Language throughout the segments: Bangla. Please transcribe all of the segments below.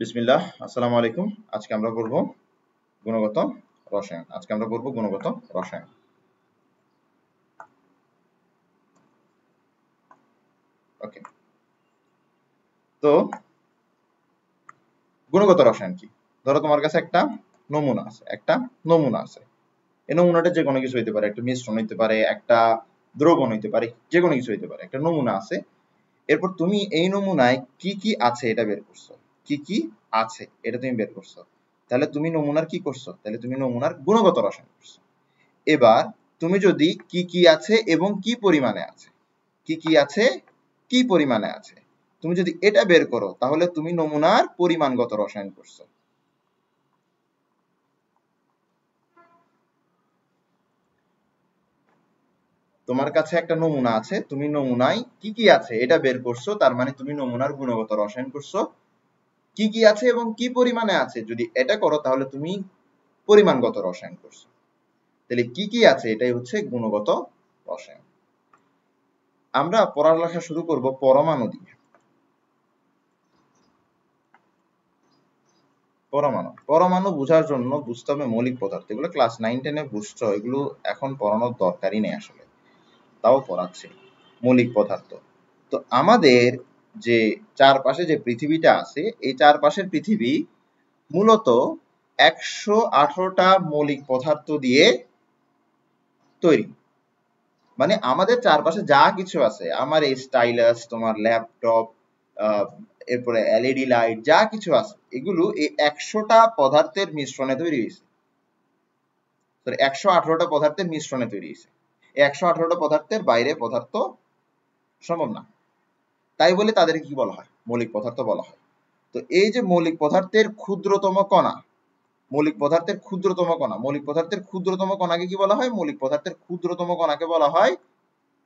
বিসমিল্লাহ, আসসালামু আলাইকুম। আজকে আমরা পড়ব গুণগত রসায়ন। ওকে, তো গুণগত রসায়ন কি? ধরো তোমার কাছে একটা নমুনা আছে। এই নমুনাটা যে কোনো কিছু হইতে পারে, একটা মিশ্রণ হইতে পারে, একটা দ্রবণ হইতে পারে, যে কোনো কিছু হইতে পারে। একটা নমুনা আছে। এরপর তুমি এই নমুনায় কি কি আছে এটা বের করছো। কি কি আছে এটা তুমি বের করছো। তাহলে তুমি নমুনার কি করছো? তাহলে তুমি নমুনার গুণগত রসায়ন করছো। এবার তুমি যদি কি কি আছে এবং কি পরিমাণে আছে, কি কি আছে কি পরিমাণে আছে, তুমি যদি এটা বের করো তাহলে তুমি নমুনার পরিমাণগত রসায়ন করছো। তোমার কাছে একটা নমুনা আছে, তুমি নমুনায় কি কি আছে এটা বের করছো, তার মানে তুমি নমুনার গুণগত রসায়ন করছো। কি কি আছে এবং কি পরিমাণে আছে যদি এটা করো তাহলে তুমি পরিমাণগত রসায়ন করছো। তাহলে কি কি আছে এটাই হচ্ছে গুণগত রসায়ন। আমরা পড়ালেখা শুরু করব পরমাণু দিয়ে। পরমাণু বোঝার জন্য বুঝতে হবে মৌলিক পদার্থ। এগুলো ক্লাস 9-10 এ বুঝছো, এগুলো এখন পড়ানোর দরকারই নেই আসলে, তাও পড়াচ্ছে। মৌলিক পদার্থ, তো আমাদের যে চারপাশে যে পৃথিবীটা আছে, এই চারপাশের পৃথিবী মূলত 118টা মৌলিক পদার্থ দিয়ে তৈরি। মানে আমাদের চারপাশে যা কিছু আছে, আমার এই স্টাইলাস, তোমার ল্যাপটপ, এরপরে এলইডি লাইট, যা কিছু আছে এগুলো এই 100টা পদার্থের মিশ্রণে তৈরি হয়েছে। 118টা পদার্থের মিশ্রণে তৈরি হয়েছে। এই 118টা পদার্থের বাইরে পদার্থ সম্ভব না। তাই বলে তাদেরকে কি বলা হয়? মৌলিক পদার্থ বলা হয়। তো এই যে মৌলিক পদার্থের ক্ষুদ্রতম কণা, মৌলিক পদার্থের ক্ষুদ্রতম কণাকে কি বলা হয়? মৌলিক পদার্থের ক্ষুদ্রতম কণাকে বলা হয়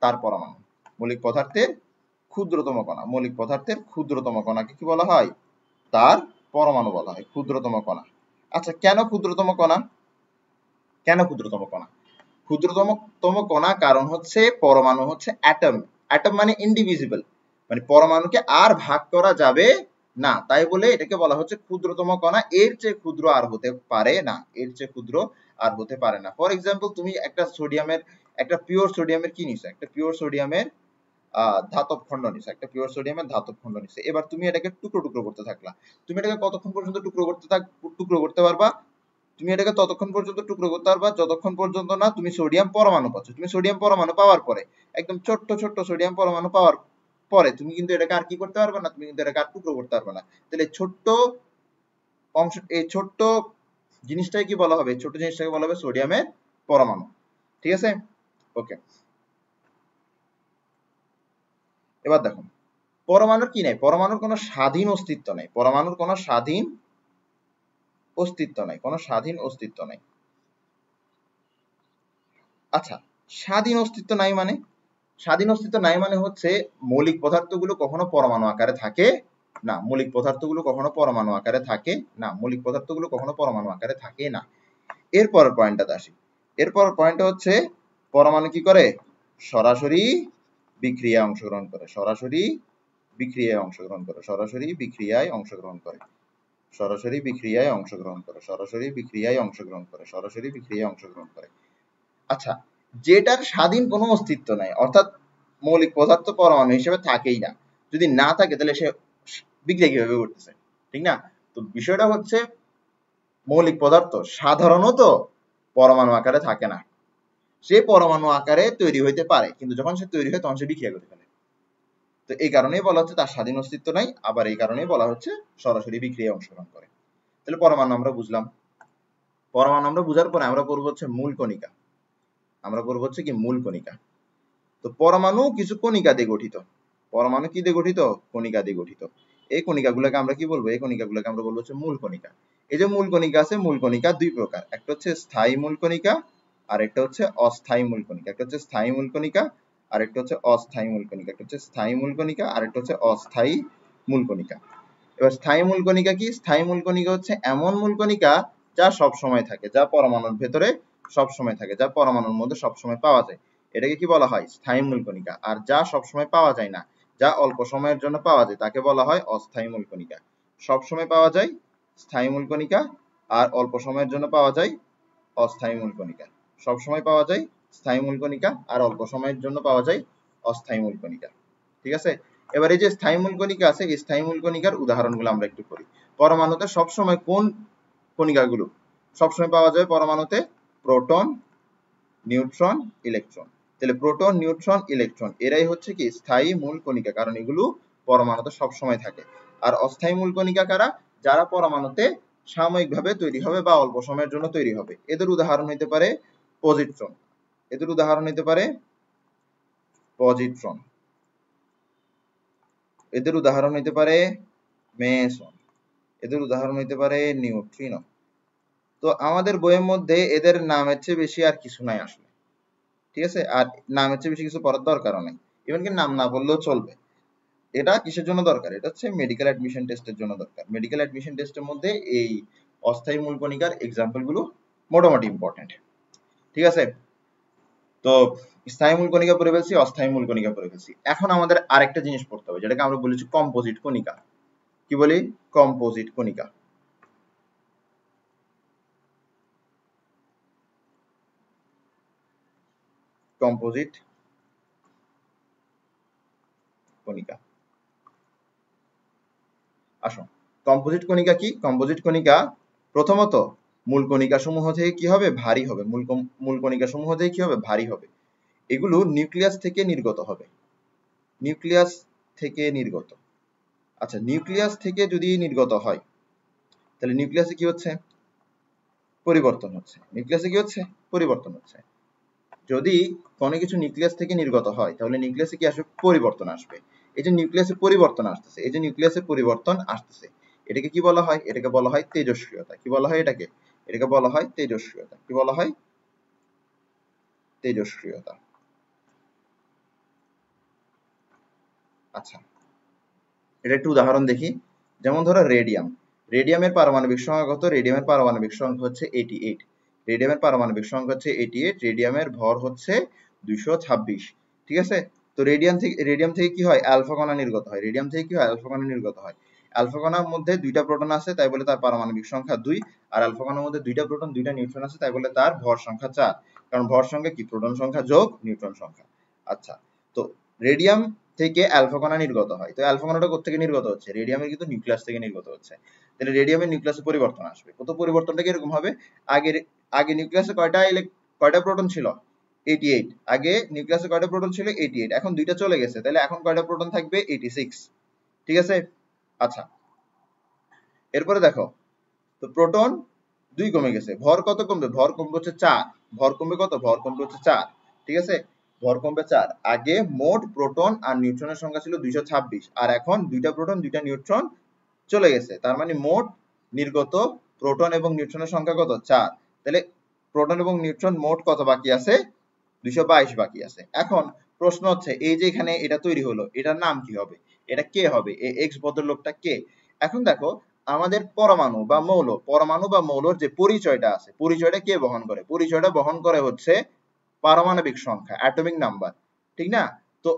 তার পরমাণু। মৌলিক পদার্থের ক্ষুদ্রতম কণাকে কি বলা হয়? তার পরমাণু বলা হয়, ক্ষুদ্রতম কণা। আচ্ছা, কেন ক্ষুদ্রতম কণা? ক্ষুদ্রতম কণা কারণ হচ্ছে পরমাণু হচ্ছে অ্যাটম। অ্যাটম মানে ইনডিভিজিবল, মানে পরমাণুকে আর ভাগ করা যাবে না, তাই বলে এটাকে বলা হচ্ছে ক্ষুদ্রতম কণা। এর চেয়ে ক্ষুদ্র আর হতে পারে না। ফর এক্সাম্পল, তুমি একটা পিওর সোডিয়ামের কি নিছো? একটা পিওর সোডিয়ামের ধাতব খণ্ড নিছে। এবার তুমি এটাকে টুকরো টুকরো করতে থাকলা। তুমি এটাকে কতক্ষণ পর্যন্ত টুকরো করতে পারবা? তুমি এটাকে ততক্ষণ পর্যন্ত টুকরো করতে পারবা যতক্ষণ পর্যন্ত না তুমি সোডিয়াম পরমাণু পাচ্ছ। তুমি সোডিয়াম পরমাণু পাওয়ার পরে, একদম ছোট্ট ছোট্ট সোডিয়াম পরমাণু পাওয়ার পরে তুমি কিন্তু এটাকে আর কি করতে পারবে না, তুমি কিন্তু এটাকে আর টুকরো করতে পারবে না। তাহলে এই ছোট্ট জিনিসটাকে কি বলা হবে? ছোট জিনিসটাকে বলা হবে সোডিয়ামের পরমাণু। ঠিক আছে? ওকে, এবার দেখো, পরমাণুর কি নাই? পরমাণুর কোনো স্বাধীন অস্তিত্ব নাই। কোনো স্বাধীন অস্তিত্ব নাই। আচ্ছা, স্বাধীন অস্তিত্ব নাই মানে? স্বাধীন অস্তিত্ব নাই মানে হচ্ছে মৌলিক পদার্থগুলো কখনো পরমাণু আকারে থাকে না। এরপরের পয়েন্টটাতে আসি। এরপরের পয়েন্টটা হচ্ছে পরমাণু কি করে? সরাসরি বিক্রিয়ায় অংশগ্রহণ করে। সরাসরি বিক্রিয়ায় অংশগ্রহণ করে। আচ্ছা, যেটার স্বাধীন কোনো অস্তিত্ব নাই, অর্থাৎ মৌলিক পদার্থ পরমাণু হিসেবে থাকেই না, যদি না থাকে তাহলে সে বিক্রিয়া কিভাবে করতেছে? ঠিক না? তো বিষয়টা হচ্ছে মৌলিক পদার্থ সাধারণত পরমাণু আকারে থাকে না। সে পরমাণু আকারে তৈরি হইতে পারে, কিন্তু যখন সে তৈরি হয় তখন সে বিক্রিয়া করে ফেলে। তো এই কারণেই বলা হচ্ছে তার স্বাধীন অস্তিত্ব নাই, আবার এই কারণেই বলা হচ্ছে সরাসরি বিক্রিয়ায় অংশগ্রহণ করে। তাহলে পরমাণু আমরা বুঝলাম। পরমাণু আমরা বুঝার পরে আমরা করবো হচ্ছে মূল কণিকা। তো পরমাণু কিছু কণিকা দিয়ে গঠিত। কণিকা দিয়ে গঠিত। এই কণিকাগুলোকে আমরা কি বলবো? আমরা বলবো হচ্ছে মূল কণিকা। এই যে মূল কণিকা আছে, মূল কণিকা দুই প্রকার। একটা হচ্ছে স্থায়ী মূল কণিকা, আর একটা হচ্ছে অস্থায়ী মূল কণিকা। এবার স্থায়ী মূল কণিকা কি? স্থায়ী মূল কণিকা হচ্ছে এমন মূল কণিকা যা সব সময় থাকে, যা পরমাণুর ভেতরে সব সময় থাকে, যা পরমাণুর মধ্যে সব সময় পাওয়া যায়, এটাকে কি বলা হয়? স্থায়ী মূল কণিকা। আর যা সব সময় পাওয়া যায় না, যা অল্প সময়ের জন্য পাওয়া যায়, তাকে বলা হয় অস্থায়ী মূল কণিকা। সব সময় পাওয়া যায় স্থায়ী মূল কণিকা, আর অল্প সময়ের জন্য পাওয়া যায় অস্থায়ী মূল কণিকা। সব সময় পাওয়া যায় স্থায়ী মূল কণিকা, আর অল্প সময়ের জন্য পাওয়া যায় অস্থায়ী মূল কণিকা। ঠিক আছে, এবার এই যে স্থায়ী মূল কণিকা আছে, এই স্থায়ী মূল কণিকার উদাহরণগুলো আমরা একটু করি। পরমাণুতে সবসময় কোন কণিকাগুলো সবসময় পাওয়া যায়? পরমাণুতে প্রোটন, নিউট্রন, ইলেকট্রন। তাহলে প্রোটন, নিউট্রন, ইলেকট্রন এরাই হচ্ছে কি স্থায়ী মূল কণিকা, কারণ এগুলো পরমাণুতে সবসময় থাকে। আর অস্থায়ী মূল কণিকা কারা? যারা পরমাণুতে সাময়িকভাবে তৈরি হবে বা অল্প সময়ের জন্য তৈরি হবে। এদের উদাহরণ হতে পারে পজিট্রন, এদের উদাহরণ হতে পারে পজিট্রন, এদের উদাহরণ হতে পারে মেসন, এদের উদাহরণ হতে পারে নিউট্রিনো। তো আমাদের বইয়ের মধ্যে এদের নামের চেয়ে বেশি আর কিছু নাই আসলে। ঠিক আছে, আর নামের চেয়ে বেশি কিছু পড়ার দরকারও নেই, ইভেন কি নাম না বললেও চলবে। এটা কিসের জন্য দরকার? এটা হচ্ছে মেডিকেল অ্যাডমিশন টেস্টের জন্য দরকার। মেডিকেল অ্যাডমিশন টেস্টের মধ্যে এই অস্থায়ী মূল কণিকার এক্সাম্পল গুলো মোটামুটি ইম্পর্টেন্ট। ঠিক আছে, তো স্থায়ী মূল কণিকা পড়ে ফেলছি, অস্থায়ী মূল কণিকা পড়ে ফেলছি। এখন আমাদের আরেকটা জিনিস পড়তে হবে, যেটাকে আমরা বলেছি কম্পোজিট কণিকা। কি বলি? কম্পোজিট কণিকা। কম্পোজিট কণিকা। আসো, কম্পোজিট কণিকা কি? কম্পোজিট কণিকা প্রথমত মূল কণিকা সমূহ থেকে কি হবে? ভারী হবে। মূল কণিকা সমূহ থেকে কি হবে? ভারী হবে। এগুলো নিউক্লিয়াস থেকে নির্গত হবে। নিউক্লিয়াস থেকে নির্গত। আচ্ছা, নিউক্লিয়াস থেকে যদি নির্গত হয় তাহলে নিউক্লিয়াসে কি হচ্ছে? পরিবর্তন হচ্ছে। নিউক্লিয়াসে কি হচ্ছে? পরিবর্তন হচ্ছে। যদি কোনো কিছু নিউক্লিয়াস থেকে নির্গত হয় তাহলে নিউক্লিয়াসে কি আসবে? পরিবর্তন আসবে। এই যে নিউক্লিয়াসে পরিবর্তন আসতেছে, এই যে নিউক্লিয়াসে পরিবর্তন আসতেছে, এটাকে কি বলা হয়? এটাকে বলা হয় তেজস্ক্রিয়তা। কি বলা হয় এটাকে? এটাকে বলা হয় তেজস্ক্রিয়তা। কি বলা হয়? তেজস্ক্রিয়তা। আচ্ছা, এটা একটু উদাহরণ দেখি। যেমন ধরো রেডিয়াম। রেডিয়ামের পারমাণবিক সংখ্যা কত? রেডিয়ামের পারমাণবিক সংখ্যা হচ্ছে 88। রেডিয়ামের পারমাণবিক সংখ্যা হচ্ছে 88। রেডিয়ামের ভর হচ্ছে 226। ঠিক আছে, তো রেডিয়াম থেকে কি হয়? অ্যালফা কণা নির্গত হয়। রেডিয়াম থেকে কি হয়? অ্যালফা কণা নির্গত হয়। অ্যালফা কণার মধ্যে দুইটা প্রোটন আছে, তাই বলে তার পারমাণবিক সংখ্যা 2। আর অ্যালফা কণার মধ্যে দুইটা প্রোটন, দুইটা নিউট্রন আছে, তাই বলে তার ভর সংখ্যা 4। কারণ ভর সংখ্যা কি? প্রোটন সংখ্যা যোগ নিউট্রন সংখ্যা। আচ্ছা, তো রেডিয়াম থেকে অ্যালফা কণা নির্গত হয়। তো অ্যালফা কণাটা কোথা থেকে নির্গত হচ্ছে? রেডিয়ামের কিন্তু নিউক্লিয়াস থেকে নির্গত হচ্ছে। তাহলে রেডিয়ামের নিউক্লিয়াসে পরিবর্তন আসবে। কত পরিবর্তনটা কিরকম হবে? আগে আগে নিউক্লিয়াসে কয়টা প্রোটন ছিল? 88। আগে নিউক্লিয়াসে কয়টা প্রোটন ছিল? 88। এখন দুইটা চলে গেছে, তাহলে এখন কয়টা প্রোটন থাকবে? 86। ঠিক আছে, আচ্ছা এরপরে দেখো, তো প্রোটন 2 কমে গেছে, ভর কত কমবে? ভর কমবে হচ্ছে 4। ভর কমবে কত? ভর কমবে হচ্ছে 4। ঠিক আছে, ভর কমবে 4। আগে মোট প্রোটন আর নিউট্রনের সংখ্যা ছিল 226, আর এখন দুইটা প্রোটন দুইটা নিউট্রন চলে গেছে, তার মানে মোট নির্গত প্রোটন এবং নিউট্রনের সংখ্যা কত? 4। তাহলে প্রোটন এবং নিউট্রন মোট কত বাকি আছে? 222 বাকি আছে। এখন প্রশ্ন হচ্ছে, এই যে এখানে এটা তৈরি হলো, এটার নাম কি হবে? এটা কে হবে? এই এক্স ভদ্রলোকটা কে? এখন দেখো, আমাদের পরমাণু বা মৌল, পরমাণু বা মৌলর যে পরিচয়টা আছে, পরিচয়টা কে বহন করে? পরিচয়টা বহন করে হচ্ছে পারমাণবিক সংখ্যা, অ্যাটমিক নাম্বার। ঠিক না? তো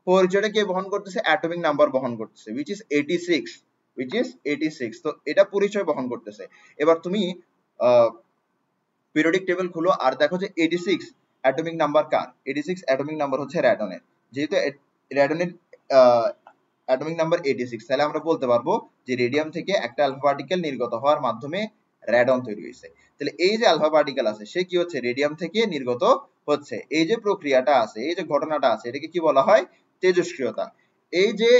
পরিচয়টা কে বহন করতেছে? অ্যাটমিক নাম্বার বহন করতেছে, which is 86, which is 86। তো এটা পরিচয় বহন করতেছে। এবার তুমি পিরিয়ডিক টেবিল খুলো আর দেখো যে 86 অ্যাটমিক নাম্বার কার? 86 অ্যাটমিক নাম্বার হচ্ছে র্যাডনের। যেহেতু র্যাডনের অ্যাটমিক নাম্বার 86, তাহলে আমরা বলতে পারবো যে রেডিয়াম থেকে একটা আলফা পার্টিকেল নির্গত হওয়ার মাধ্যমে র্যাডন তৈরি হয়েছে। তাহলে এই যে আলফা পার্টিকেল আছে, সে কি হচ্ছে? রেডিয়াম থেকে নির্গত হচ্ছে। এই যে প্রক্রিয়াটা আছে, এই যে ঘটনাটা আছে, এটাকে কি বলা হয়? তেজস্ক্রিয়তা। এই যে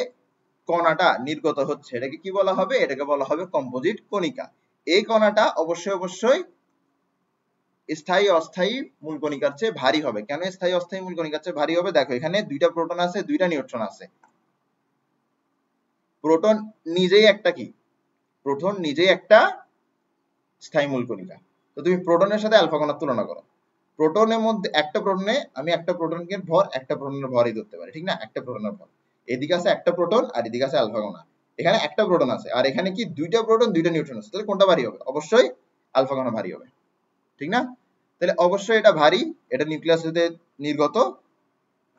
কণাটা নির্গত হচ্ছে, এটাকে কি বলা হবে? এটাকে বলা হবে কম্পোজিট কণিকা। এই কণাটা অবশ্যই অবশ্যই স্থায়ী অস্থায়ী মূল কণিকার চেয়ে ভারী হবে। কেন স্থায়ী অস্থায়ী মূল কণিকার চেয়ে ভারী হবে? দেখো, এখানে দুইটা প্রোটন আছে, দুইটা নিউট্রন আছে। প্রোটন নিজেই একটা কি? প্রোটন নিজেই একটা স্থায়ী মূল কণিকা। তো তুমি প্রোটনের সাথে আলফা কণার তুলনা করো। প্রোটনের মধ্যে একটা প্রোটনে আমি একটা প্রোটনের ভর একটা প্রোটনের ভরই ধরতে পারি, ঠিক না? একটা প্রোটনের ভর, এদিকে আছে একটা প্রোটন আর এদিকে আছে আলফা কণা। এখানে একটা প্রোটন আছে আর এখানে কি? দুইটা প্রোটন দুইটা নিউট্রন আছে। তাহলে কোনটা ভারী হবে? অবশ্যই আলফা কণা ভারী হবে, ঠিক না? তাহলে অবশ্যই এটা ভারী, এটা নিউক্লিয়াস হতে নির্গত,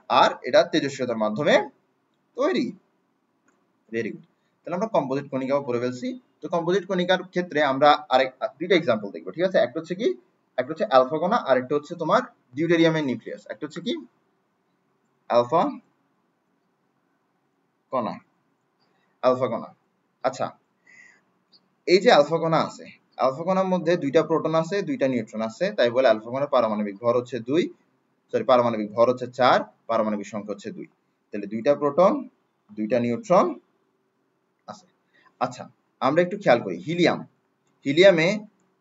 আর এটা তেজস্ক্রিয়তার মাধ্যমে তৈরি। Very good. তাহলে আমরা কম্পোজিট কণিকাও পড়ে ফেলছি। তো কম্পোজিট কণিকার ক্ষেত্রে আমরা দুইটা এক্সাম্পল দেখবো, ঠিক আছে? একটা হচ্ছে কি, একটা হচ্ছে অ্যালফা কণা, আর একটা হচ্ছে তোমার ডিউটেরিয়ামের নিউক্লিয়াস। একটা হচ্ছে কি অ্যালফা কণা, অ্যালফা কণা। আচ্ছা, এই যে আলফা কণা আছে, আলফা কণার মধ্যে দুইটা প্রোটন আছে, দুইটা নিউট্রন আছে, তাই বলে আলফা কণার পারমাণবিক ভর হচ্ছে 2, সরি পারমাণবিক ভর হচ্ছে 4, পারমাণবিক সংখ্যা হচ্ছে 2। তাহলে দুইটা প্রোটন, দুইটা নিউট্রন আছে। আচ্ছা, আমরা একটু খেয়াল করি হিলিয়াম, হিলিয়ামে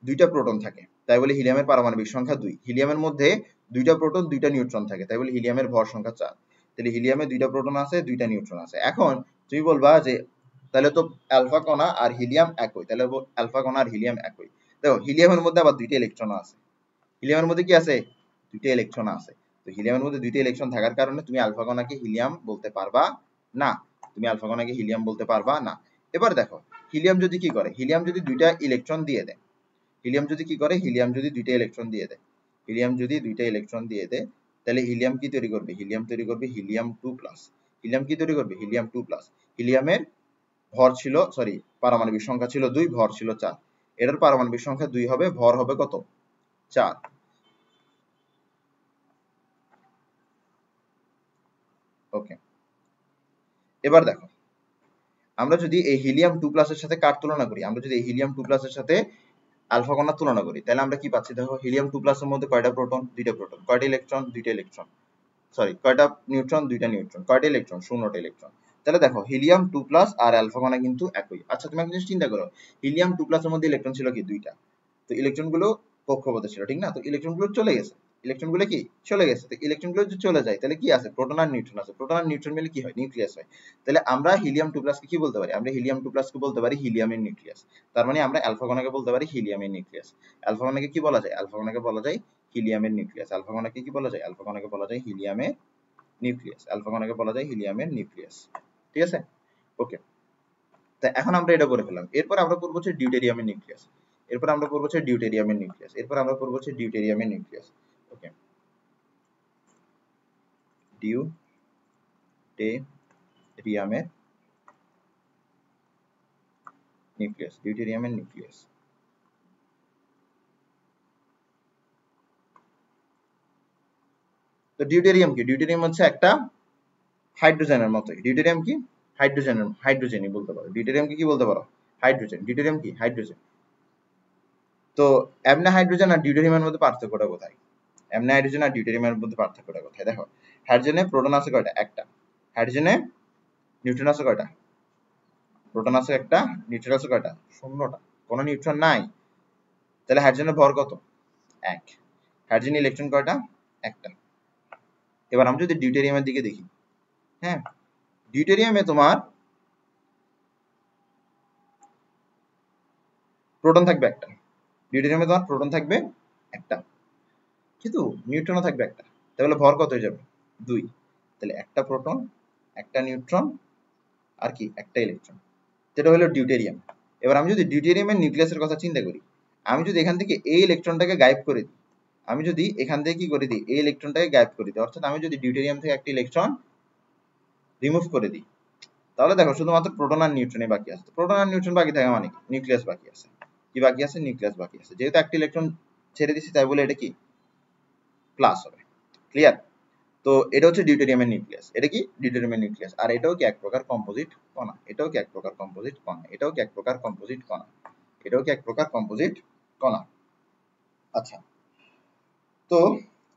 দুইটা প্রোটন থাকে, তাই বলে হিলিয়ামের পারমাণবিক সংখ্যা 2। হিলিয়ামের মধ্যে দুইটা প্রোটন, দুইটা নিউট্রন থাকে, তাই বলে হিলিয়ামের ভর সংখ্যা 4। তাহলে হিলিয়ামে দুইটা প্রোটন আছে, দুইটা নিউট্রন আছে। এখন তুমি বলবা যে তাহলে তো অ্যালফা কণা আর হিলিয়াম একই, তাহলে অ্যালফা কণা আর হিলিয়াম একই। দেখো হিলিয়ামের মধ্যে আবার দুইটা ইলেকট্রন আছে, হিলিয়ামের মধ্যে কি আছে, দুইটা ইলেকট্রন আছে। তো হিলিয়ামের মধ্যে দুইটা ইলেকট্রন থাকার কারণে তুমি আলফা কণাকে হিলিয়াম বলতে পারবা না, তুমি আলফা কণাকে হিলিয়াম বলতে পারবা না। এবার দেখো হিলিয়াম যদি কি করে, হিলিয়াম যদি দুইটা ইলেকট্রন দিয়ে দেয়, হিলিয়াম যদি কি করে, হিলিয়াম যদি দুইটা ইলেকট্রন দিয়ে দেয়, হিলিয়াম যদি দুইটা ইলেকট্রন দিয়ে দেয়, তাহলে হিলিয়াম কি তৈরি করবে, হিলিয়াম তৈরি করবে হিলিয়াম 2+। হিলিয়াম কি তৈরি করবে, হিলিয়াম 2+। হিলিয়ামের ভর ছিল, সরি পারমাণবিক সংখ্যা ছিল 2, ভর ছিল 4। এটার পারমাণবিক সংখ্যা 2 হবে, ভর হবে কত, 4। ওকে, এবার দেখো আমরা যদি এই হিলিয়াম 2+ এর সাথে কার তুলনা করি, আমরা যদি এই হিলিয়াম 2+ এর সাথে আলফা কণার তুলনা করি, তাহলে আমরা কি পাচ্ছি, দেখো হিলিয়াম 2+ এর মধ্যে কয়টা প্রোটন, দুইটা প্রোটন, কয়টা ইলেকট্রন, দুইটা ইলেকট্রন, সরি কয়টা নিউট্রন, দুইটা নিউট্রন, কয়টা ইলেকট্রন, 0টা ইলেকট্রন। তাহলে দেখো হিলিয়াম 2+ আর আলফা কণা কিন্তু একই। আচ্ছা তুমি একটা জিনিস চিন্তা করো, হিলিয়াম 2+ এর মধ্যে ইলেকট্রন ছিল কি, দুইটা, তো ইলেকট্রন গুলো কক্ষপথে ছিল, ঠিক না? তো ইলেকট্রন গুলো চলে গেছে, ইলেকট্রন গুলো কি চলে গেছে, তো ইলেকট্রন গুলো যদি চলে যায় তাহলে কি আছে, প্রোটন আর নিউট্রন আছে, প্রোটন আর নিউট্রন মিলে কি হয়, নিউক্লিয়াস হয়। তাহলে আমরা হিলিয়াম 2+ কে কি বলতে পারি, আমরা হিলিয়াম 2+ কে বলতে পারি হিলিয়ামের নিউক্লিয়াস। তার মানে আমরা আলফা কণাকে বলতে পারি হিলিয়ামের নিউক্লিয়াস। আলফা কণাকে কি বলা যায়, আলফা কণাকে বলা যায় হিলিয়ামের নিউক্লিয়াস। আলফা কণাকে কি বলা যায়, আলফা কণাকে বলা যায় হিলিয়ামের নিউক্লিয়াস। আলফা কণাকে বলা যায় হিলিয়ামের নিউক্লিয়াস, ঠিক আছে? ওকে, তা এখন আমরা এটা করে ফেললাম। এরপর আমরা করব হচ্ছে ডিউটেরিয়ামের নিউক্লিয়াস, এরপর আমরা করব হচ্ছে ডিউটেরিয়ামের নিউক্লিয়াস, এরপর আমরা করব হচ্ছে ডিউটেরিয়ামের নিউক্লিয়াস। ওকে, ডিউটেরিয়ামের নিউক্লিয়াস, ডিউটেরিয়ামের নিউক্লিয়াস। তো ডিউটেরিয়াম কি, ডিউটেরিয়াম হচ্ছে একটা হাইড্রোজেনের মতোই। ডিউটেরিয়াম কি, হাইড্রোজেনই বলতে পারো। ডিউটেরিয়ামকে কি বলতে পারো, হাইড্রোজেন। ডিউটেরিয়াম কি, হাইড্রোজেন। তো এমনি হাইড্রোজেন আর ডিউটেরিয়ামের মধ্যে পার্থক্যটা কোথায়, এমনি হাইড্রোজেন আর ডিউটেরিয়ামের মধ্যে পার্থক্যটা কোথায়, দেখো হাইড্রোজেনে প্রোটন আছে কয়টা, একটা। হাইড্রোজেনে নিউট্রন আছে কয়টা, প্রোটন আছে একটা, নিউট্রন আছে কয়টা, 0টা, কোনো নিউট্রন নাই। তাহলে হাইড্রোজেনের ভর কত, 1। হাইড্রোজেন ইলেকট্রন কয়টা, একটা। এবার আমরা যদি ডিউটেরিয়ামের দিকে দেখি, হ্যাঁ ডিউটেরিয়ামে তোমার প্রোটন থাকবে একটা, ডিউটেরিয়ামে তোমার প্রোটন থাকবে একটা, কিন্তু নিউট্রনও থাকবে একটা। তাহলে ভর কত হয়ে যাবে, 2। তাহলে একটা প্রোটন, একটা নিউট্রন, আর কি একটা ইলেকট্রন, যেটা হলো ডিউটেরিয়াম। এবার আমি যদি ডিউটেরিয়ামের নিউক্লিয়াসের কথা চিন্তা করি, আমি যদি এখান থেকে এই ইলেকট্রনটাকে গায়েব করে দিই, আমি যদি এখান থেকে কি করে দিই, এই ইলেকট্রনটাকে গায়েব করে দিই, অর্থাৎ আমি যদি ডিউটেরিয়াম থেকে একটা ইলেকট্রন রিমুভ করে দিই, তাহলে দেখো শুধুমাত্র প্রোটন আর নিউট্রনই বাকি আছে। প্রোটন আর নিউট্রন বাকি থাকা মানে কি, নিউক্লিয়াস বাকি আছে। কি বাকি আছে, নিউক্লিয়াস বাকি আছে। যেহেতু একটা ইলেকট্রন ছেড়ে দিচ্ছি, তাই বলে এটা কি প্লাস হবে। ক্লিয়ার? তো এটা হচ্ছে ডিউটেরিয়ামের নিউক্লিয়াস। এটা কি ডিউটেরিয়ামের নিউক্লিয়াস। আর এটাও কি এক প্রকার কম্পোজিট কণা, এটাও কি এক প্রকার কম্পোজিট কণা, এটাও কি এক প্রকার কম্পোজিট কণা, এটাও কি এক প্রকার কম্পোজিট কণা। আচ্ছা, তো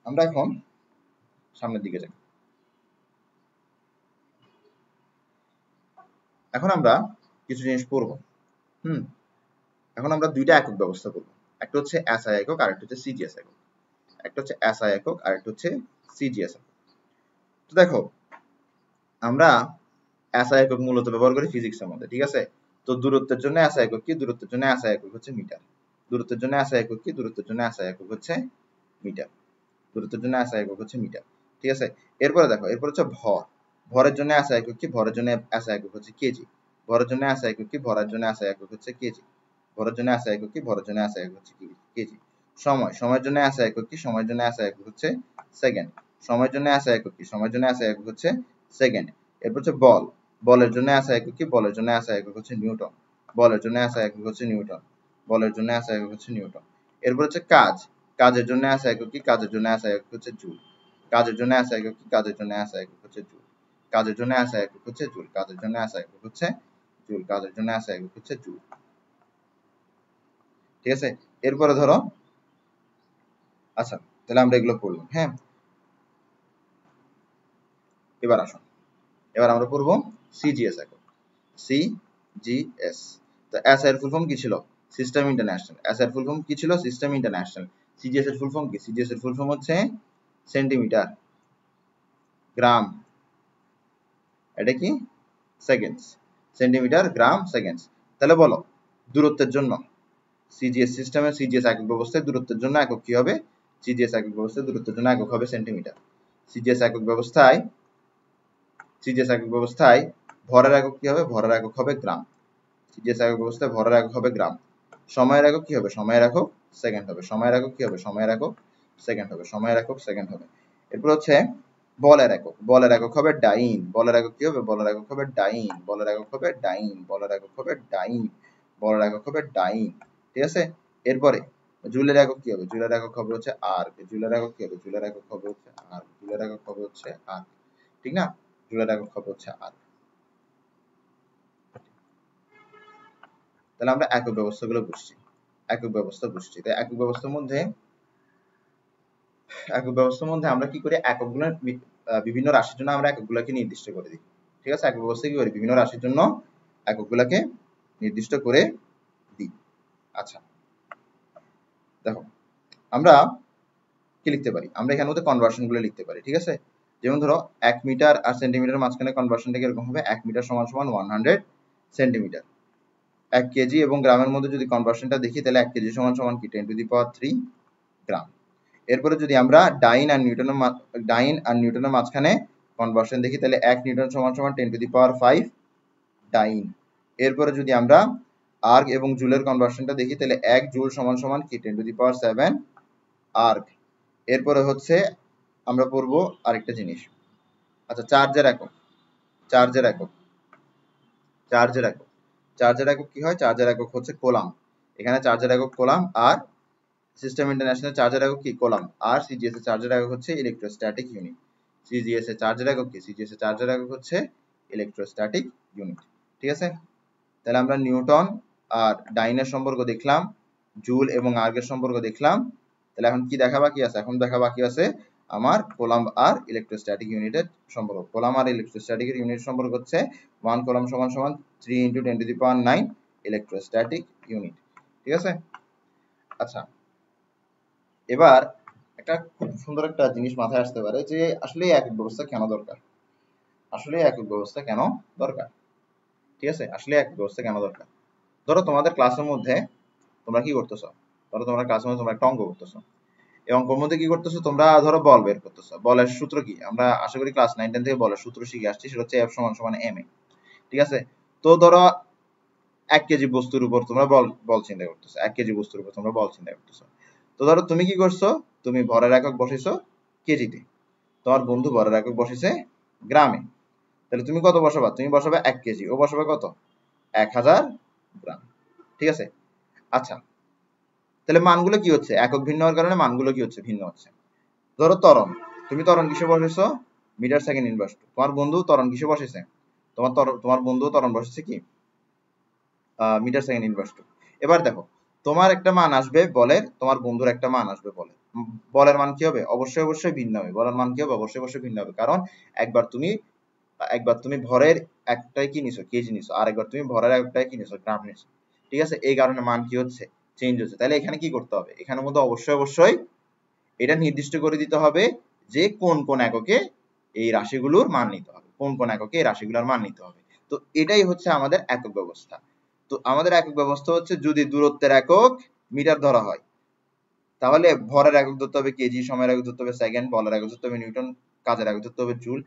আমরা এখন সামনের দিকে যাই। এখন আমরা কিছু জিনিস পড়বো। এখন আমরা দুইটা একক ব্যবস্থা করবো, একটা হচ্ছে এসআই একক আর একটা হচ্ছে সিজিএস একক। একটা হচ্ছে এসআই একক আর একটা হচ্ছে সিজিএস একক। তো দেখো আমরা এসআই একক মূলত ব্যবহার করি ফিজিক্সের মধ্যে, ঠিক আছে? তো দূরত্বের জন্য এসআই একক কি, দূরত্বের জন্য এসআই একক হচ্ছে মিটার। দূরত্বের জন্য এসআই একক কি, দূরত্বের জন্য এসআই একক হচ্ছে মিটার। দূরত্বের জন্য এসআই একক হচ্ছে মিটার, ঠিক আছে? এরপরে দেখো, এরপর হচ্ছে ভর। ভরের জন্য এসআই একক কি, ভরের জন্য এসআই একক হচ্ছে কেজি। ভরের জন্য এসআই একক কি, ভরের জন্য এসআই একক হচ্ছে কেজি। ভরের জন্য এসআই একক কি, ভরের জন্য এসআই একক হচ্ছে কেজি। সময়, সময়ের জন্য এসআই একক কি, সময়ের জন্য এসআই একক হচ্ছে সেকেন্ড। সময়ের জন্য এসআই একক কি, সময়ের জন্য এসআই একক হচ্ছে সেকেন্ড। এরপর হচ্ছে বল। বলের জন্য SI একক কি? বলের জন্য SI একক হচ্ছে নিউটন। বলের জন্য SI একক হচ্ছে নিউটন। বলের জন্য SI একক হচ্ছে নিউটন। এরপর হচ্ছে কাজ। কাজের জন্য SI একক কি? কাজের জন্য SI একক হচ্ছে জুল। কাজের জন্য SI একক কি? কাজের জন্য SI একক হচ্ছে জুল। কাজের জন্য SI একক হচ্ছে জুল। কাজের জন্য SI একক হচ্ছে জুল। কাজের জন্য SI একক হচ্ছে জুল। ঠিক আছে? এরপরে ধরো, আচ্ছা তাহলে আমরা এগুলো পড়লাম, হ্যাঁ। এবার আসুন, এবার আমরা পড়বো সিজিএস একক। সিজিএস, তো এস এর ফুল ফর্ম কি ছিল? System international. এস এর ফুল ফর্ম কি ছিল? System international. সিজিএস এর ফুল ফর্ম কি? সিজিএস এর ফুল ফর্ম হচ্ছে সেন্টিমিটার, গ্রাম, এটা কি? সেকেন্ডস। সেন্টিমিটার, গ্রাম, সেকেন্ডস। তাহলে বলো দূরত্বের জন্য সিজিএস সিস্টেমে, সিজিএস একক ব্যবস্থায় দূরত্বের জন্য একক কি হবে? সিজিএস একক ব্যবস্থায় দূরত্বের জন্য একক হবে সেন্টিমিটার। সিজিএস একক ব্যবস্থায়, সিজিএস একক ব্যবস্থায় ভরের একক কি হবে? ভরের একক হবে গ্রাম। সিজিএস একক ব্যবস্থায় ভরের একক হবে গ্রাম। সময়ের একক কি হবে? সময়ের একক সেকেন্ড হবে। সময়ের একক কি হবে? সময়ের একক সেকেন্ড হবে। সময়ের একক সেকেন্ড হবে। এরপর হচ্ছে বলের একক। বলের একক হবে ডাইন। বলের একক কি হবে? বলের একক হবে ডাইন। বলের একক হবে ডাইন। বলের একক হবে ডাইন। বলের একক হবে ডাইন। ঠিক আছে? এরপরে জুলের একক কি হবে? জুলের একক হবে হচ্ছে আর্ক। জুলের একক কি হবে? জুলের একক হবে হচ্ছে আর্ক। জুলের একক হবে হচ্ছে আর্ক। ঠিক না? জুলের একক হবে হচ্ছে আর্ক। তাহলে আমরা একক ব্যবস্থাগুলো বুঝছি, একক ব্যবস্থা বুঝছি। তাই একক ব্যবস্থার মধ্যে, একক ব্যবস্থার মধ্যে আমরা কি করি? এককগুলো বিভিন্ন রাশির জন্য আমরা এককগুলোকে নির্দিষ্ট করে দিই। ঠিক আছে? একক ব্যবস্থা কি করি? বিভিন্ন রাশির জন্য এককগুলোকে নির্দিষ্ট করে দিই। আচ্ছা দেখো, আমরা কি লিখতে পারি? আমরা এখানের মধ্যে কনভার্সন গুলো লিখতে পারি। ঠিক আছে? যেমন ধরো 1 মিটার আর সেন্টিমিটার মাঝখানে কনভার্সনটা কিরকম হবে? 1 মিটার সমান সমান 100 সেন্টিমিটার। 1 কেজি এবং গ্রামের মধ্যে যদি কনভার্সনটা দেখি, তাহলে 1 কেজি সমান সমান কি? 10⁻³ গ্রাম। এরপরে যদি আমরা ডাইন আর নিউটনের মাঝখানে কনভার্সন দেখি, তাহলে 1 নিউটন সমান সমান 10⁵ ডাইন। এরপরে যদি আমরা আর্ক এবং জুলের কনভার্সনটা দেখি, তাহলে 1 জুল সমান সমান কি? 10⁷ আর্ক। এরপরে হচ্ছে আমরা পড়বো আরেকটা জিনিস, আচ্ছা চার্জের একক। চার্জের একক, চার্জের একক, চার্জের একক কি হয়? চার্জের একক হচ্ছে কোলাম। এখানে চার্জের একক কোলাম, আর সিস্টেম ইন্টারন্যাশনাল চার্জের একক কি? কোলাম। আর সিজিএস এর চার্জের একক হচ্ছে ইলেকট্রোস্ট্যাটিক ইউনিট। সিজিএস এর চার্জের একক কি? সিজিএস এর চার্জের একক হচ্ছে ইলেকট্রোস্ট্যাটিক ইউনিট। ঠিক আছে? তাহলে আমরা নিউটন আর ডাইনের সম্পর্ক দেখলাম, জুল এবং আর্গের সম্পর্ক দেখলাম। তাহলে এখন কি দেখা বাকি আছে? এখন দেখা বাকি আছে আমার কোলাম্ব আর ইলেকট্রোস্ট্যাটিক ইউনিটের সম্পর্ক। কোলাম্ব আর ইলেকট্রোস্ট্যাটিক ইউনিট সম্পর্ক হচ্ছে 1 কোলাম্ব সমান সমান 3 × 10⁹ ইলেকট্রোস্ট্যাটিক ইউনিট। ঠিক আছে? আচ্ছা এবার একটা খুব সুন্দর একটা জিনিস মাথায় আসতে পারে যে আসলে একক ব্যবস্থা কেন দরকার? আসলে একক ব্যবস্থা কেন দরকার? ঠিক আছে? আসলে একক ব্যবস্থা কেন দরকার? ধরো তোমাদের ক্লাসের মধ্যে তোমরা কি করতেছো? ধরো তোমরা ক্লাসের মধ্যে তোমরা একটা অঙ্ক করতেছো। এই অঙ্কের মধ্যে কি করতেছো? তোমরা ধরো বল বের করতেছো। বলের সূত্র কি? আমরা আশা করি ক্লাস 9 10 থেকে বলের সূত্র শিখে আসছি, সেটা হচ্ছে F = ma। ঠিক আছে? তো ধরো 1 কেজি বস্তুর উপর তোমরা বল চিন্তা করতেছো। 1 কেজি বস্তুর উপর তোমরা বল চিন্তা করতেছো। তো ধরো তুমি কি করছো? তুমি ভরের একক বসাইছো কেজিতে, তোমার বন্ধু ভরের একক বসাইছে গ্রামে। তাহলে তুমি কত বসাবা? তুমি বসাবে 1 কেজি, ও বসাবে কত? 1000 গ্রাম। ঠিক আছে? আচ্ছা তাহলে মানগুলো কি হচ্ছে? একক ভিন্ন হওয়ার কারণে মানগুলো কি হচ্ছে? ভিন্ন হচ্ছে। ধরো ত্বরণ, তুমি ত্বরণ কিসে বসাইছো? Metre second inverse two. তোমার বন্ধু ত্বরণ কিসে বসাইছে? তোমার বন্ধু ত্বরণ বসাইছে কি? Metre second inverse two. এবার দেখো তোমার একটা মান আসবে বলের, তোমার বন্ধুর একটা মান আসবে বলের। বলের মান কি হবে? অবশ্যই অবশ্যই ভিন্ন হবে। বলের মান কি হবে? অবশ্যই অবশ্যই ভিন্ন হবে। কারণ একবার তুমি ভরের একটাই কি নিছো? কেজি নিছো, আর একবার তুমি ভরের একটাই কি নিছো? গ্রাম নিছো। ঠিক আছে? এই কারণে মান কি হচ্ছে? চেঞ্জ হচ্ছে। তাহলে এখানে কি করতে হবে? এখানের মধ্যে অবশ্যই অবশ্যই এটা নির্দিষ্ট করে দিতে হবে যে কোন কোন এককে এই রাশিগুলোর মান নিতে হবে, কোন কোন এককে এই রাশিগুলোর মান নিতে হবে। তো এটাই হচ্ছে আমাদের একক ব্যবস্থা। তো আমাদের একক ব্যবস্থা হচ্ছে যদি দূরত্বের একক মিটার ধরা হয়, তাহলে ভরের একক ধরতে হবে কেজি, সময়ের একক ধরতে হবে সেকেন্ড, বলের একক ধরতে হবে নিউটন, কাজের একক ধরতে হবে জুল,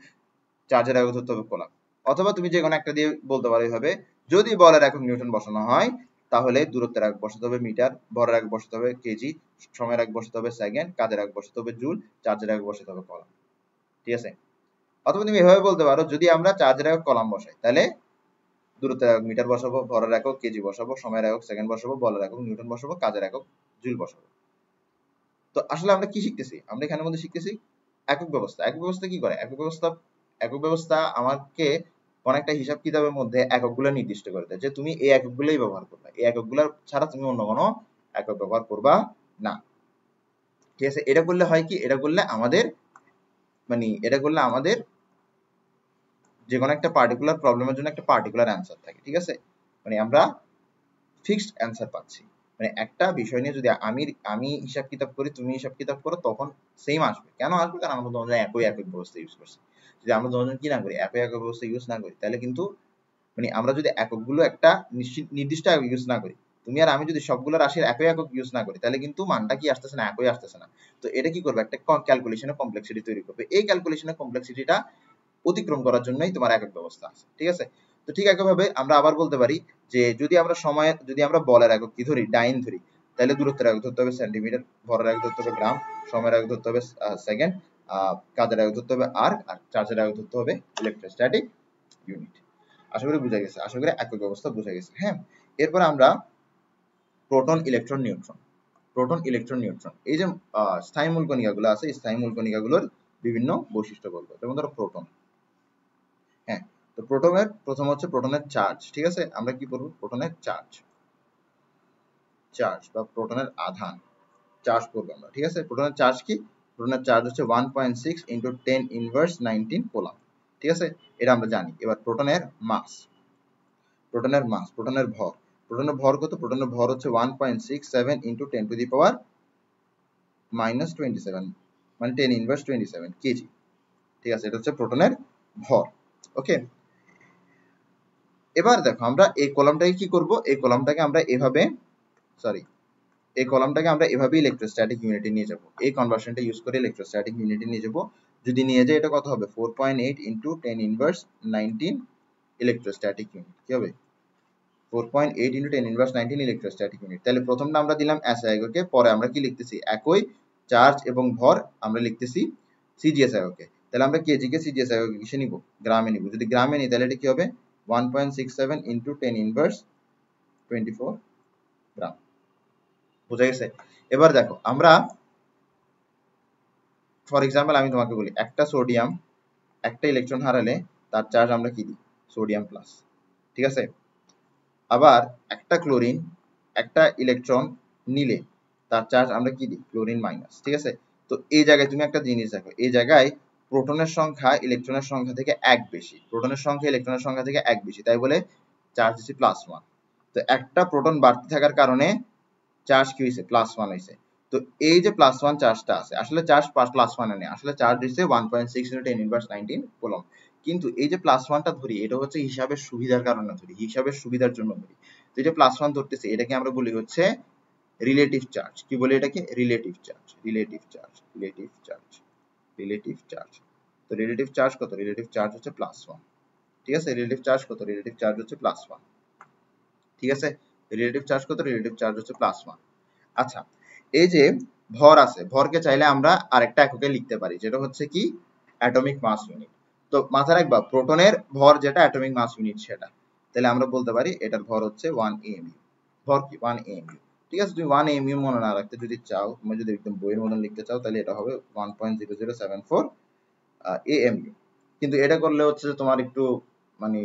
চার্জের একক ধরতে হবে কোলাম। অথবা তুমি যে কোনো একটা দিয়ে বলতে পারো এইভাবে, যদি বলের একক নিউটন বসানো হয় তাহলে দূরত্বের একক বসাতে হবে মিটার, ভরের একক বসাতে হবে কেজি, সময়ের একক বসাতে হবে সেকেন্ড, কাজের একক বসাতে হবে জুল, চার্জের একক বসাতে হবে কোলাম। ঠিক আছে? অথবা তুমি এভাবে বলতে পারো, যদি আমরা চার্জের একক কলাম বসাই তাহলে দূরত্বের একক মিটার বসাবো, ভরের একক কেজি বসাবো, সময়ের একক সেকেন্ড বসাবো, বলের একক নিউটন বসাবো, কাজের একক জুল বসাবো। তো আসলে আমরা কি শিখতেছি? আমরা এখানের মধ্যে শিখতেছি একক ব্যবস্থা। একক ব্যবস্থা কি করে? একক ব্যবস্থা আমাকে অনেকটা হিসাব কিতাবের মধ্যে এককগুলো নির্দিষ্ট করে দেয় যে তুমি এই এককগুলোই ব্যবহার করবে, এই এককগুলো ছাড়া তুমি অন্য কোনো একক ব্যবহার করবা না। ঠিক আছে? এটা করলে হয় কি, এটা করলে আমাদের যে কোনো একটা পার্টিকুলার প্রবলেমের জন্য একটা পার্টিকুলার অ্যান্সার থাকে। ঠিক আছে? মানে আমরা ফিক্সড অ্যান্সার পাচ্ছি। মানে একটা বিষয় নিয়ে যদি আমি হিসাব কিতাব করি, তুমি হিসাব কিতাব করো, তখন সেম আসবে। কেন আসবে? কারণ আমরা দুজন একই একক ব্যবস্থা ইউজ করছি। যদি আমরা দুজন কি না করি, একই একক ব্যবস্থা ইউজ না করি, তাহলে কিন্তু মানে আমরা যদি এককগুলো একটা নির্দিষ্ট একক ইউজ না করি, তুমি আর আমি যদি সবগুলো রাশির একই একক ইউজ না করি, তাহলে কিন্তু মানটা কি আসতেছে না, একই আসতেছে না। তো এটা কি করবে? একটা ক্যালকুলেশনের কমপ্লেক্সিটি তৈরি করবে। এই ক্যালকুলেশনের কমপ্লেক্সিটিটা অতিক্রম করার জন্যই তোমার একক ব্যবস্থা আছে। ঠিক আছে? তো ঠিক একইভাবে আমরা আবার বলতে পারি যে যদি আমরা বলের একক কি ধরি, ডাইন ধরি, তাহলে দূরত্বের একক ধরতে হবে সেন্টিমিটার, ভরের একক ধরতে হবে গ্রাম, সময়ের একক ধরতে হবে সেকেন্ড, কাজের একক ধরতে হবে আর্ক, আর চার্জের একক ধরতে হবে ইলেকট্রোস্ট্যাটিক ইউনিট। আশা করি বুঝা গেছে, আশা করি একক ব্যবস্থা বুঝা গেছে। হ্যাঁ, এরপর আমরা proton, electron, neutron. Proton, electron, neutron, এই যে স্থায়ী মূল কণিকাগুলো আছে, এই স্থায়ী মূল কণিকাগুলোর বিভিন্ন বৈশিষ্ট্য বলবো। যেমন ধরো প্রোটন। হ্যাঁ, তো প্রোটনের প্রথম হচ্ছে প্রোটনের চার্জ। ঠিক আছে? আমরা কি করব? প্রোটনের চার্জ বা প্রোটনের আধান চার্জ করবো আমরা। ঠিক আছে? প্রোটনের চার্জ কি? প্রোটনের চার্জ হচ্ছে 1.6 ইন্টু 10 ইনভার্স 19 কোলম। ঠিক আছে? এটা আমরা জানি। এবার প্রোটনের মাস, প্রোটনের ভর। প্রোটনের ভর কত? প্রোটনের ভর হচ্ছে 1.67 into 10 to the power minus 27, মানে 10 ইনভার্স 27 কেজি। ঠিক আছে? এটা হচ্ছে প্রোটনের ভর। ওকে, এবার দেখো আমরা এই কলামটাকে কি করব? এই কলামটাকে আমরা এভাবে ইলেকট্রোস্ট্যাটিক ইউনিটে নিয়ে যাব। এই কনভার্সনটা ইউজ করে ইলেকট্রোস্ট্যাটিক ইউনিটে নিয়ে যাব। যদি নিয়ে যাই, এটা কত হবে? 4.8 ইন্টু 10 ইনভার্স 19 ইলেকট্রোস্ট্যাটিক ইউনিট। কি হবে? 4.8 ইন্টু 10 ইনভার্স 19 ইলেকট্রোস্ট্যাটিক ইউনিট। তাহলে প্রথমটা আমরা দিলাম এসআই এককে, পরে আমরা কি লিখতেছি? একই চার্জ এবং ভর আমরা লিখতেছি সিজিএস এককে। তাহলে আমরা কেজি কে সিজিএস এককে কিসে নিব? গ্রামে নিব। যদি গ্রামে নিই তাহলে এটা কি হবে? 1.67 ইন্টু 10 ইনভার্স 24 গ্রাম। বুঝা গেছে? এবার দেখো আমরা ফর এক্সাম্পল আমি তোমাকে বলি, একটা সোডিয়াম একটা ইলেকট্রন হারালে তার চার্জ আমরা কি দিই? Sodium plus. ঠিক আছে? আবার একটা ক্লোরিন একটা ইলেকট্রন নিলে তার চার্জ আমরা কি দিই? Chlorine minus. ঠিক আছে? তো এই জায়গায় তুমি একটা জিনিস দেখো, এই জায়গায় প্রোটনের সংখ্যা ইলেকট্রনের সংখ্যা থেকে এক বেশি, প্রোটনের সংখ্যা ইলেকট্রনের সংখ্যা থেকে এক বেশি, তাই বলে চার্জ হচ্ছে +1। তো একটা প্রোটন বাড়তি থাকার কারণে চার্জ কি হয়েছে? +1 হয়েছে। তো এই যে +1 চার্জটা আছে, আসলে চার্জ +1 নেই, আসলে চার্জ হচ্ছে 1.6 × 10 ইনভার্স 19 কুলম্ব। কিন্তু এই যে +1টা ধরি, এটা হচ্ছে হিসাবের সুবিধার কারণে ধরি, হিসাবের সুবিধার জন্য ধরি। তো এটা +1 ধরতেছি, এটাকে আমরা বলি হচ্ছে রিলেটিভ চার্জ। কি বলি এটাকে? Relative charge. তো রিলেটিভ চার্জ কত? রিলেটিভ চার্জ হচ্ছে +1। ঠিক আছে? রিলেটিভ চার্জ কত? রিলেটিভ চার্জ হচ্ছে +1। ঠিক আছে? রিলেটিভ চার্জ কত? রিলেটিভ চার্জ হচ্ছে +1। আচ্ছা, এই যে ভর আছে, ভরকে চাইলে আমরা আরেকটা এককে লিখতে পারি, যেটা হচ্ছে কি? Atomic mass unit. তো মাথায় রাখবা, প্রোটনের ভর যেটা অ্যাটমিক মাস ইউনিট সেটা। তাহলে আমরা বলতে পারি এটার ভর হচ্ছে 1 AMU। ভর কি? 1 AMU। ঠিক আছে? তুমি 1 AMU মনে না রাখতে যদি চাও, তুমি যদি একদম বইয়ের মতন লিখতে চাও, তাহলে এটা হবে 1.0074 AMU। কিন্তু এটা করলে হচ্ছে তোমার একটু মানে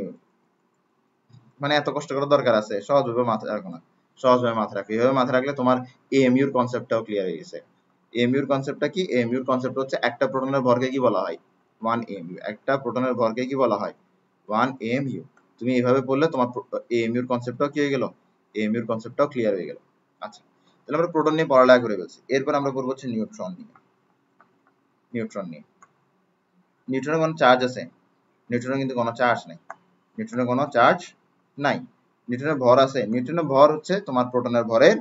মানে এত কষ্ট করার দরকার আছে? সহজভাবে মাথায় রাখো না, সহজভাবে মাথায় রাখো। এইভাবে মাথায় রাখলে তোমার এএমইউ এর কনসেপ্টটাও ক্লিয়ার হয়ে গেছে। এএমইউ এর কনসেপ্টটা কি? এএমইউ এর কনসেপ্ট হচ্ছে একটা প্রোটনের ভরকে কি বলা হয়? 1 AMU। একটা প্রোটনের ভরকে কি বলা হয়? 1 AMU। তুমি এইভাবে বললে তোমার এএমইউ এর কনসেপ্টটাও কি হয়ে গেল? এএমইউ এর কনসেপ্টটাও ক্লিয়ার হয়ে গেল। আচ্ছা, তাহলে আমরা প্রোটন নিয়ে পড়ালেখা করে ফেলছি। এরপর আমরা করব হচ্ছে নিউট্রন নিয়ে। নিউট্রনের কোনো চার্জ আছে? নিউট্রনের কিন্তু কোনো চার্জ নেই। নিউট্রনের কোনো চার্জ নাই। নিউট্রনের ভর আছে? নিউট্রনের ভর হচ্ছে তোমার প্রোটনের ভরের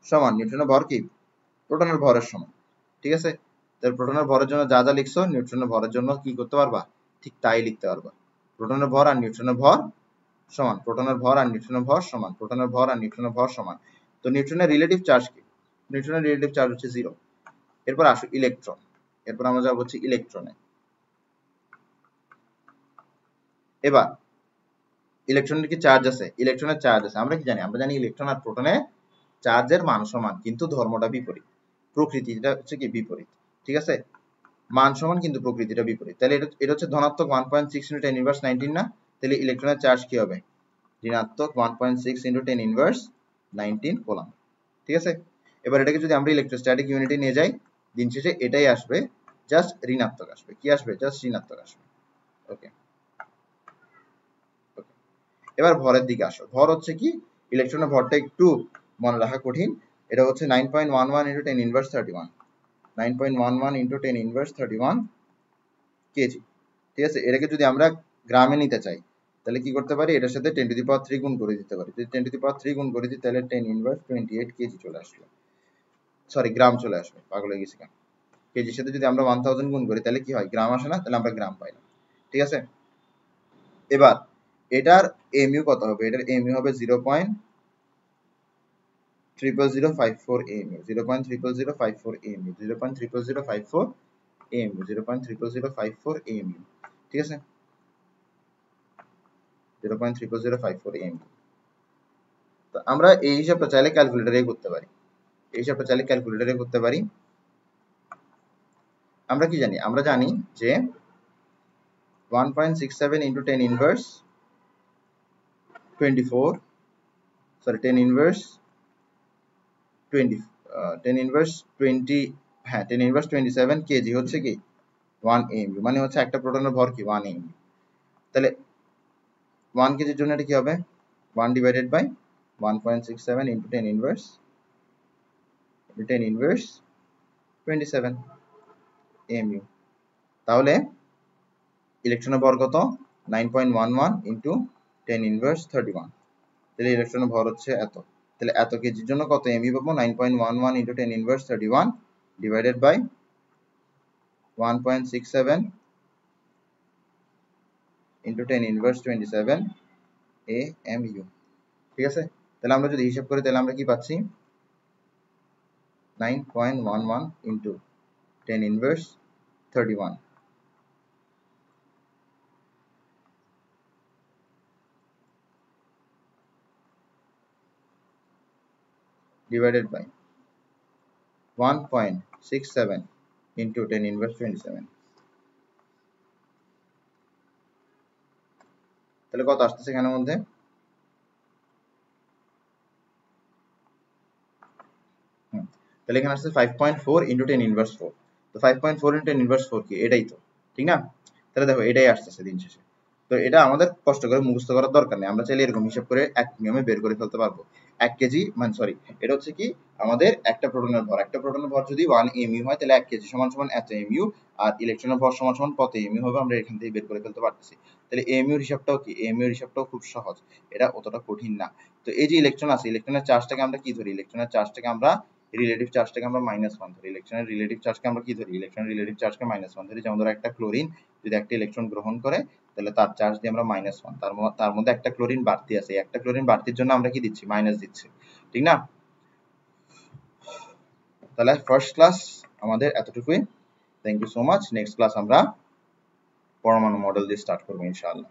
সমান। নিউট্রনের ভর কি? প্রোটনের ভরের সমান। ঠিক আছে? তাহলে প্রোটনের ভরের জন্য যা যা লিখছো, নিউট্রনের ভরের জন্য কি করতে পারবা? ঠিক তাই লিখতে পারবা। প্রোটনের ভর আর নিউট্রনের ভর সমান, প্রোটনের ভর আর নিউট্রনের ভর সমান, প্রোটনের ভর আর নিউট্রনের ভর সমান। তো নিউট্রনের রিলেটিভ চার্জ কি? নিউট্রনের রিলেটিভ চার্জ হচ্ছে 0। এরপর আসো ইলেকট্রন। এরপর আমরা যাব হচ্ছে ইলেকট্রনে। এবার ইলেকট্রনের কি চার্জ আছে? ইলেকট্রনের চার্জ আছে। আমরা কি জানি? আমরা জানি ইলেকট্রন আর প্রোটনে চার্জের মান সমান, কিন্তু ধর্মটা বিপরীত, প্রকৃতিটা হচ্ছে কি বিপরীত। ঠিক আছে, মান সমান কিন্তু প্রকৃতিটা বিপরীত। তাহলে এটা হচ্ছে ধনাত্মক 1.6 × 10⁻19 না? তাহলে ইলেকট্রনের চার্জ কি হবে? ঋণাত্মক 1.6 × 10⁻19 কুলম্ব। ঠিক আছে, এবার এটাকে যদি আমরা ইলেকট্রোস্ট্যাটিক ইউনিটে নিয়ে যাই, দিন শেষে এটাই আসবে, জাস্ট ঋণাত্মক আসবে। কি আসবে? জাস্ট ঋণাত্মক আসবে। ওকে, এবার ভরের দিকে আসো। ভর হচ্ছে কি, ইলেকট্রনের ভরটা একটু মনে রাখা কঠিন। এটা হচ্ছে 9.11 × 10⁻31, 9.11 × 10⁻31 কেজি। ঠিক আছে, এটাকে যদি আমরা গ্রামে নিতে চাই, তাহলে কি করতে পারি? এটার সাথে 10⁻³ গুণ করে দিতে পারি। যদি 10⁻³ গুণ করে দিই, তাহলে 10⁻28 কেজি চলে আসলো। সরি, গ্রাম চলে আসবে, পাগল হয়ে গেছি কেন। কেজির সাথে যদি আমরা 1000 গুণ করি, তাহলে কি হয়? গ্রাম আসে না? তাহলে আমরা গ্রাম পাই না। ঠিক আছে, এবার এটার এমইউ কত হবে? এটার এমইউ হবে 0.00054 এমইউ, 0.00054 এমইউ, 0.00054 এমইউ, 0.00054 এমইউ। ঠিক আছে, 0.00054 এমইউ। তো আমরা এই হিসাবটা চাইলে ক্যালকুলেটরে করতে পারি। এই হিসাবটা চাইলে ক্যালকুলেটরে করতে পারি। আমরা কি জানি? আমরা জানি যে 1.67 × 10⁻24, সরি 10⁻20, হ্যাঁ 10⁻27 কেজি হচ্ছে কি 1 এমইউ, মানে হচ্ছে একটা প্রোটনের ভর কি 1 এমইউ। তাহলে 1 কেজির জন্য এটা কি হবে? 1 ডিভাইডেড বাই 1.67 × 10⁻27 এমইউ। তাহলে ইলেকট্রনের ভর কত? 9.11 × 10⁻31। তাহলে ইলেকট্রনের ভর হচ্ছে এত। তাহলে এত কেজির জন্য কত এমইউ পাবো? 9.11 × 10⁻31 ডিভাইডেড বাই 1.67 × 10⁻27 এমইউ। ঠিক আছে, তাহলে আমরা যদি হিসাব করি, তাহলে আমরা কি পাচ্ছি? 9.11 × 10⁻31 divided by 1.67 × 10⁻27। তাহলে কত আসতেছে এখানের মধ্যে? তাহলে এখানে আসছে 5.4 × 10⁻4। তো 5.4 × 10⁻4 কি? এটাই তো, ঠিক না? তাহলে দেখো এটাই আসতেছে দিন শেষে। তো এটা আমাদের কষ্ট করে মুখস্থ করার দরকার নেই, আমরা চাইলে এরকম হিসাব করে এক নিয়মে বের করে ফেলতে পারবো। 1 কেজি মানে সরি, এটা হচ্ছে কি আমাদের একটা প্রোটনের ভর। একটা প্রোটনের ভর যদি 1 এমইউ হয়, তাহলে 1 কেজি সমান সমান এত এমইউ, আর ইলেকট্রনের ভর সমান সমান কত এমইউ হবে আমরা এখান থেকে বের করে ফেলতে পারতেছি। তাহলে এমইউর হিসাবটাও কি? এমইউর হিসাবটাও খুব সহজ, এটা অতটা কঠিন না। তো এই যে ইলেকট্রন আছে, ইলেকট্রনের চার্জটাকে আমরা কি ধরি? ইলেকট্রনের চার্জটাকে আমরা রিলেটিভ চার্জটাকে আমরা -1 ধরি। ইলেকট্রনের রিলেটিভ চার্জকে আমরা কি ধরি? ইলেকট্রনের রিলেটিভ চার্জকে -1 ধরি। যেমন ধরো একটা ক্লোরিন যদি একটা ইলেকট্রন গ্রহণ করে, তাহলে তার চার্জ দিয়ে আমরা -1, তার মধ্যে একটা ক্লোরিন বাড়তি আছে, একটা ক্লোরিন বাড়তির জন্য আমরা কি দিচ্ছি? মাইনাস দিচ্ছি, ঠিক না? তাহলে ফার্স্ট ক্লাস আমাদের এতটুকুই। Thank you so much. Next class আমরা পরমাণু মডেল দিয়ে স্টার্ট করবো ইনশাআল্লাহ।